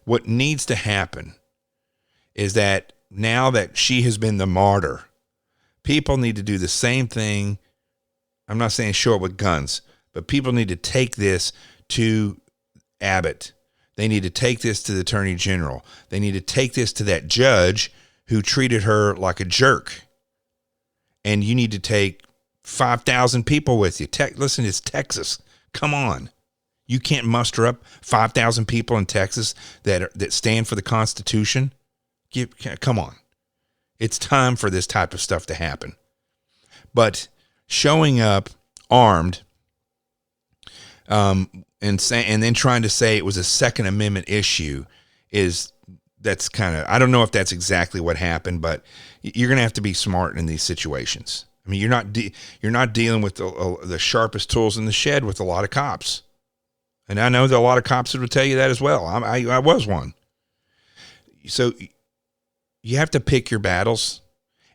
What needs to happen is that now that she has been the martyr, people need to do the same thing. I'm not saying show up with guns, but people need to take this to Abbott. They need to take this to the Attorney General. They need to take this to that judge who treated her like a jerk. And you need to take 5,000 people with you. Listen, it's Texas. Come on. You can't muster up 5,000 people in Texas that stand for the Constitution. Come on. It's time for this type of stuff to happen. But showing up armed and then trying to say it was a Second Amendment issue that's kind of, I don't know if that's exactly what happened, but you're going to have to be smart in these situations. I mean, you're not dealing with the sharpest tools in the shed with a lot of cops. And I know that a lot of cops would tell you that as well. I was one. So you have to pick your battles.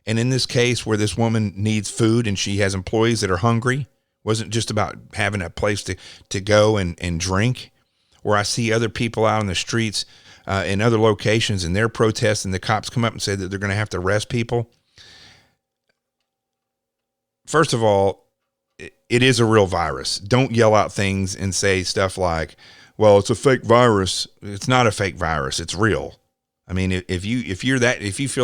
And in this case where this woman needs food and she has employees that are hungry, wasn't just about having a place to go and drink, where I see other people out on the streets in other locations and they're protesting, the cops come up and say that they're going to have to arrest people. First of all, it is a real virus. Don't yell out things and say stuff like, well, it's a fake virus. It's not a fake virus. It's real. I mean, if you feel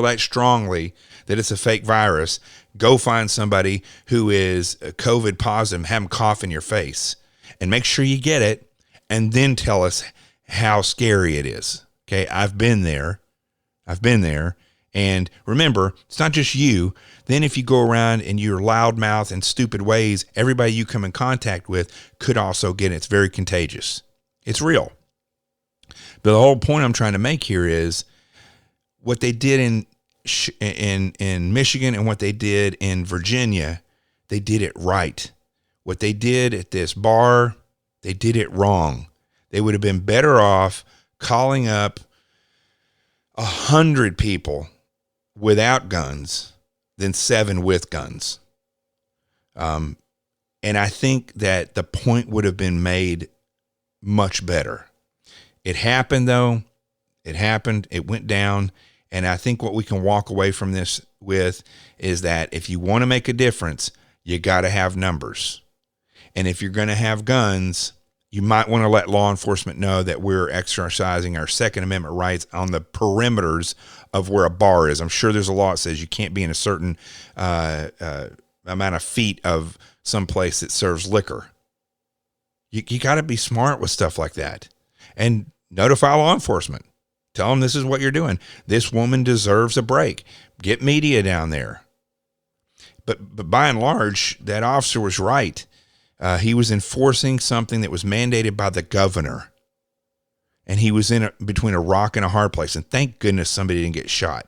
that strongly that it's a fake virus, go find somebody who is COVID positive, have them cough in your face, and make sure you get it, and then tell us how scary it is. Okay, I've been there. And remember, it's not just you. Then if you go around in your loudmouth and stupid ways, everybody you come in contact with could also get it. It's very contagious. It's real. But the whole point I'm trying to make here is what they did in Michigan and what they did in Virginia, they did it right. What they did at this bar, they did it wrong. They would have been better off calling up 100 people without guns than 7 with guns. And I think that the point would have been made much better. It happened, though. It happened. It went down. And I think what we can walk away from this with is that if you want to make a difference, you got to have numbers. And if you're going to have guns, you might want to let law enforcement know that we're exercising our Second Amendment rights on the perimeters of where a bar is. I'm sure there's a law that says you can't be in a certain amount of feet of some place that serves liquor. You got to be smart with stuff like that. And notify law enforcement. Tell them this is what you're doing. This woman deserves a break. Get media down there. But by and large, that officer was right. He was enforcing something that was mandated by the governor. And he was between a rock and a hard place. And thank goodness somebody didn't get shot.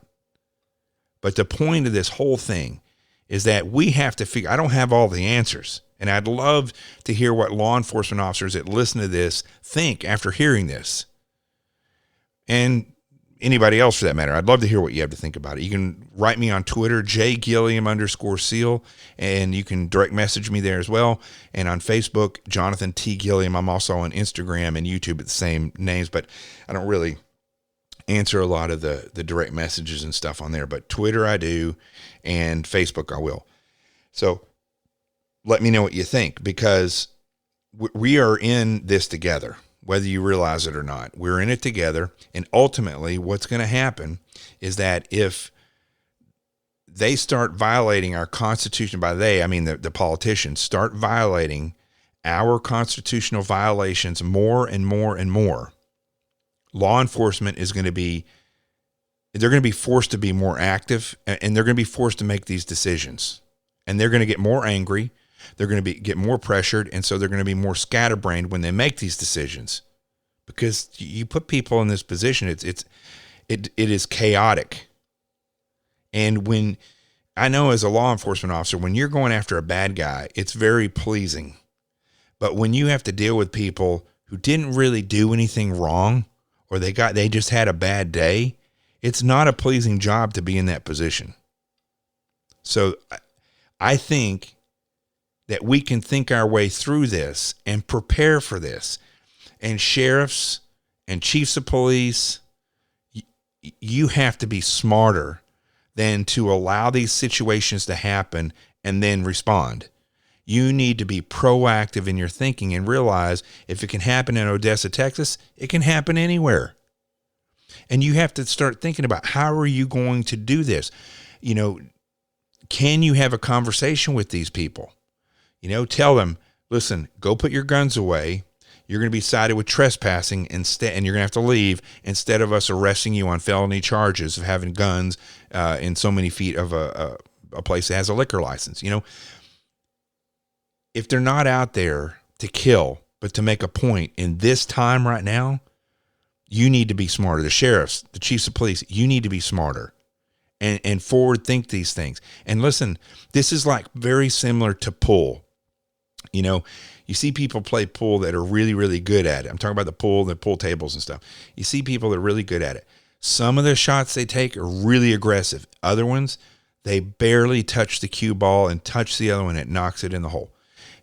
But the point of this whole thing is that we have to figure, I don't have all the answers. And I'd love to hear what law enforcement officers that listen to this think after hearing this. And anybody else for that matter. I'd love to hear what you have to think about it. You can write me on Twitter, @Gilliam_seal, and you can direct message me there as well. And on Facebook, Jonathan T. Gilliam. I'm also on Instagram and YouTube at the same names, but I don't really answer a lot of the direct messages and stuff on there. But Twitter I do, and Facebook I will. So let me know what you think, because we are in this together. Whether you realize it or not, we're in it together. And ultimately, what's going to happen is that if they start violating our Constitution, by they, I mean the politicians, start violating our constitutional violations more and more and more, law enforcement is going to be, they're going to be forced to be more active, and they're going to be forced to make these decisions. And they're going to get more angry. They're going to get more pressured, and so they're going to be more scatterbrained when they make these decisions, because you put people in this position. It is chaotic. And when I know as a law enforcement officer, when you're going after a bad guy, it's very pleasing. But when you have to deal with people who didn't really do anything wrong, or they just had a bad day, it's not a pleasing job to be in that position. So I think that we can think our way through this and prepare for this. And sheriffs and chiefs of police, you have to be smarter than to allow these situations to happen and then respond. You need to be proactive in your thinking and realize if it can happen in Odessa, Texas, it can happen anywhere. And you have to start thinking about, how are you going to do this? You know, can you have a conversation with these people? You know, tell them, listen, go put your guns away. You're going to be cited with trespassing instead, and you're going to have to leave instead of us arresting you on felony charges of having guns in so many feet of a place that has a liquor license. You know, if they're not out there to kill, but to make a point in this time right now, you need to be smarter. The sheriffs, the chiefs of police, you need to be smarter and forward think these things. And listen, this is like very similar to pool. You know, you see people play pool that are really, really good at it. I'm talking about the pool tables and stuff. You see people that are really good at it. Some of the shots they take are really aggressive. Other ones, they barely touch the cue ball and touch the other one, it knocks it in the hole.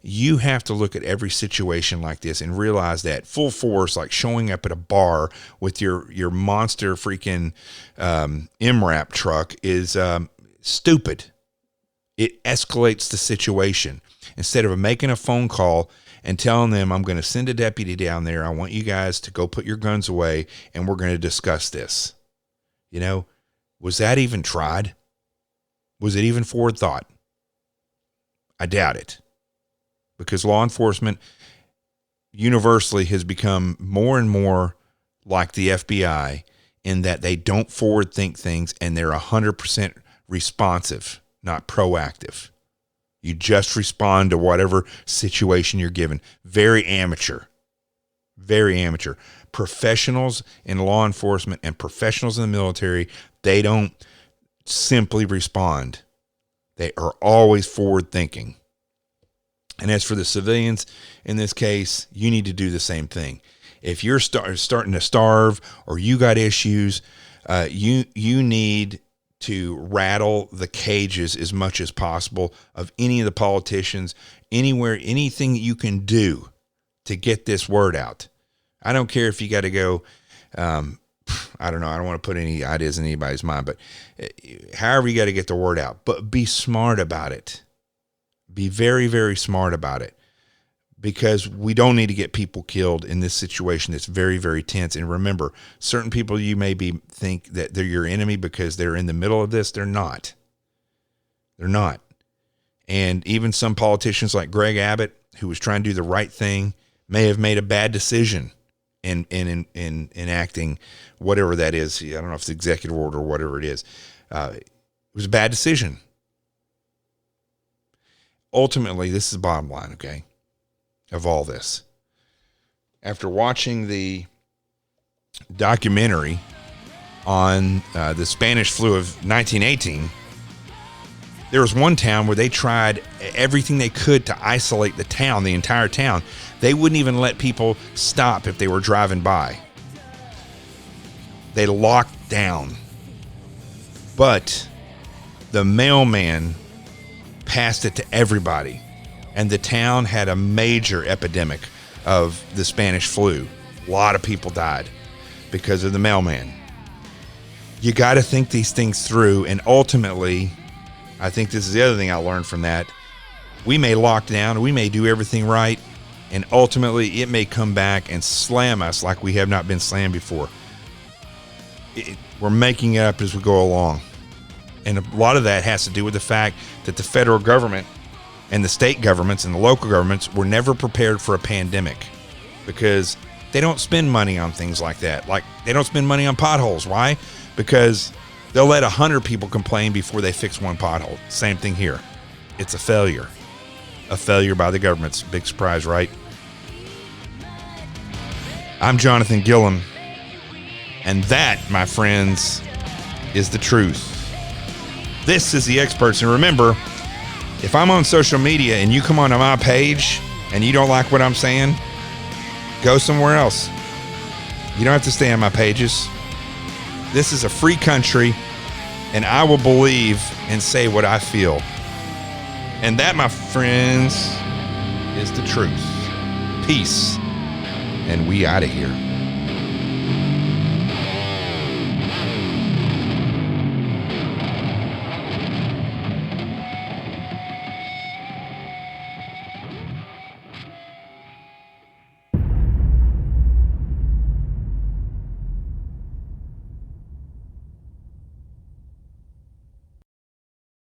You have to look at every situation like this and realize that full force, like showing up at a bar with your monster freaking MRAP truck, is stupid. It escalates the situation. Instead of making a phone call and telling them, I'm going to send a deputy down there, I want you guys to go put your guns away and we're going to discuss this. You know, was that even tried? Was it even forward thought? I doubt it. Because law enforcement universally has become more and more like the FBI in that they don't forward think things and they're 100% responsive, not proactive. You just respond to whatever situation you're given. Very amateur. Very amateur. Professionals in law enforcement and professionals in the military, they don't simply respond. They are always forward thinking. And as for the civilians, in this case, you need to do the same thing. If you're starting to starve or you got issues, you need to rattle the cages as much as possible of any of the politicians, anywhere, anything you can do to get this word out. I don't care if you got to go, I don't know, I don't want to put any ideas in anybody's mind, but however you got to get the word out, but be smart about it. Be very, very smart about it, because we don't need to get people killed in this situation that's very, very tense. And remember, certain people you may think that they're your enemy because they're in the middle of this. They're not. They're not. And even some politicians like Greg Abbott, who was trying to do the right thing, may have made a bad decision in enacting whatever that is. I don't know if it's executive order or whatever it is. It was a bad decision. Ultimately, this is the bottom line, okay, of all this. After watching the documentary on the Spanish flu of 1918, there was one town where they tried everything they could to isolate the town, the entire town. They wouldn't even let people stop if they were driving by. They locked down. But the mailman passed it to everybody, and the town had a major epidemic of the Spanish flu. A lot of people died because of the mailman. You got to think these things through, and ultimately, I think this is the other thing I learned from that. We may lock down, we may do everything right, and ultimately it may come back and slam us like we have not been slammed before. We're making it up as we go along. And a lot of that has to do with the fact that the federal government and the state governments and the local governments were never prepared for a pandemic, because they don't spend money on things like that. Like, they don't spend money on potholes. Why? Because they'll let 100 people complain before they fix one pothole. Same thing here. It's a failure. A failure by the government. Big surprise, right? I'm Jonathan Gilliam, and that, my friends, is the truth. This is The Experts. And remember, if I'm on social media and you come onto my page and you don't like what I'm saying, go somewhere else. You don't have to stay on my pages. This is a free country, and I will believe and say what I feel. And that, my friends, is the truth. Peace. And we out of here.